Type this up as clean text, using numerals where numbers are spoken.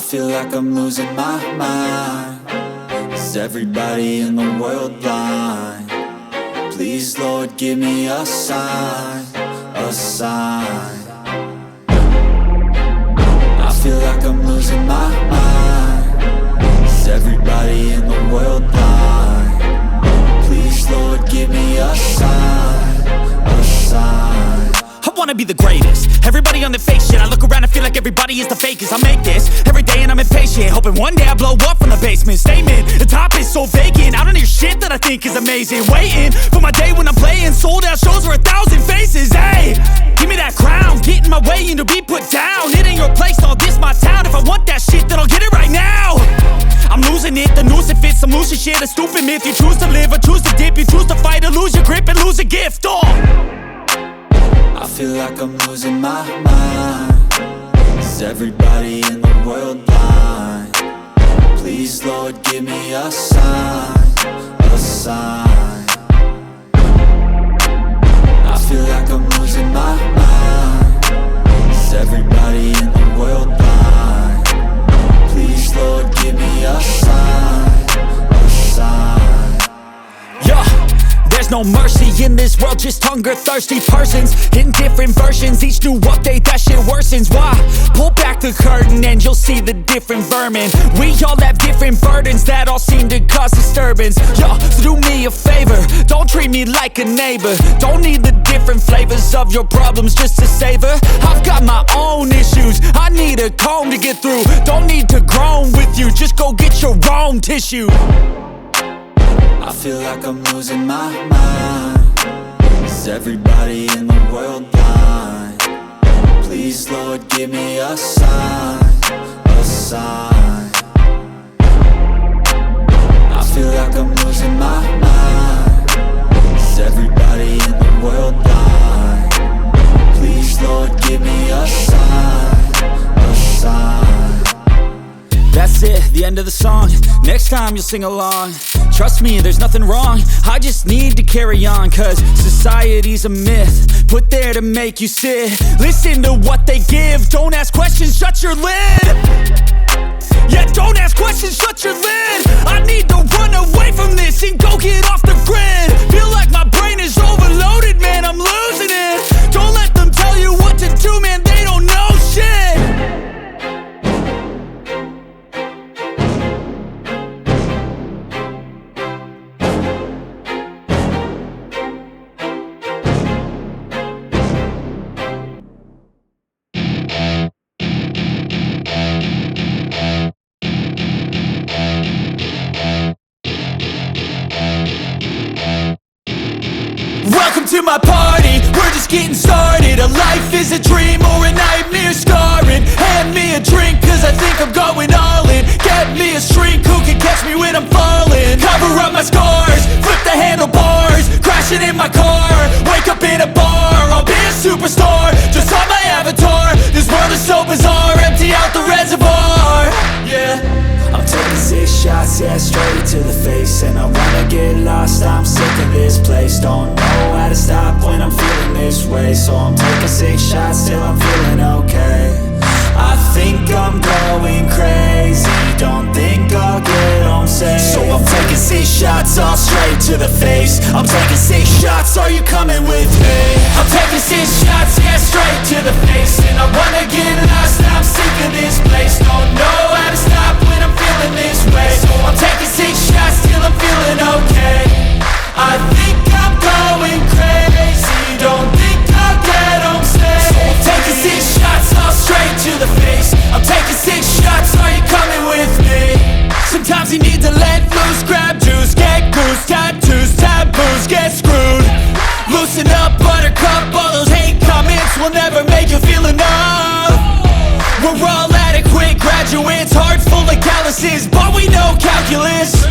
feel like I'm losing my mind. Is everybody in the world blind? Please, Lord, give me a sign, a sign. I feel like I'm losing my mind. Is everybody in the world blind? Please, Lord, give me a sign, a sign. I wanna be the greatest. Everybody on the fake shit. I look around and feel like everybody is the fakest. I make this every day and I'm impatient, hoping one day I blow up from the basement. Statement, the top is so vacant. I don't hear shit that I think is amazing. Waiting for my day when I'm playing sold out shows for 1,000 faces. Hey, give me that crown, get in my way and to be put down. It ain't your place, all this my town. If I want that shit, then I'll get it right now. I'm losing it, the noose it fits. I'm losing shit, a stupid myth. You choose to live or choose to dip. You choose to fight or lose your grip and lose a gift. I feel like I'm losing my mind. Is everybody in the world blind? Please, Lord, give me a sign, a sign. I feel like I'm losing my mind. Is everybody in the world blind? Please, Lord, give me a sign, a sign. Yeah. There's no mercy in this world, just hunger-thirsty persons in different versions. Each new update, that shit worsens. Why? Pull back the curtain and you'll see the different vermin. We all have different burdens that all seem to cause disturbance. Yo, so do me a favor, don't treat me like a neighbor. Don't need the different flavors of your problems just to savor. I've got my own issues, I need a comb to get through. Don't need to groan with you, just go get your own tissue. I feel like I'm losing my mind. Is everybody in the world blind? Please, Lord, give me a sign, a sign. I feel like I'm losing my mind. Is everybody in the world blind? Please, Lord, give me a sign, a sign. That's it, the end of the song. Next time you'll sing along. Trust me, there's nothing wrong. I just need to carry on, cause society's a myth put there to make you sit. Listen to what they give. Don't ask questions, shut your lid. Yeah, don't ask questions, shut your lid. I need to run away from this and go get off the grid. Feel like my brain is overloaded, man, I'm losing it. Don't let them tell you what to do, man, they don't know shit. Welcome to my party, we're just getting started. A life is a dream or a nightmare scarring. Hand me a drink cause I think I'm going all in. Get me a shrink who can catch me when I'm falling. Cover up my scars, flip the handlebars. Crashing in my car, wake up in a bar. I'll be a superstar, just on my avatar. This world is so bizarre, empty out the reservoir. Yeah, I'm taking 6 shots, yeah, straight to the face. And I wanna get lost, I'm sick of this place. Don't know how to stop when I'm feeling this way. So I'm taking 6 shots till I'm feeling okay. I think I'm going crazy, don't think I'll get home safe. So I'm taking 6 shots, all straight to the face. I'm taking 6 shots, are you coming with me? I'm taking 6 shots, yeah, straight to the face. And I wanna get lost, I'm sick of this place. Don't know how to stop when I'm feeling this way. So I'm taking 6 shots till I'm feeling okay. I think I'm going crazy, don't think I'll get home safe. So I'm taking 6 shots, all straight to the face. I'm taking 6 shots, are you coming with me? Sometimes you need to let loose, grab juice, get goose, tattoos, taboos, get screwed. Loosen up, buttercup, all those hate comments will never make you feel enough. We're all adequate graduates, heart full of calluses, but we know calculus.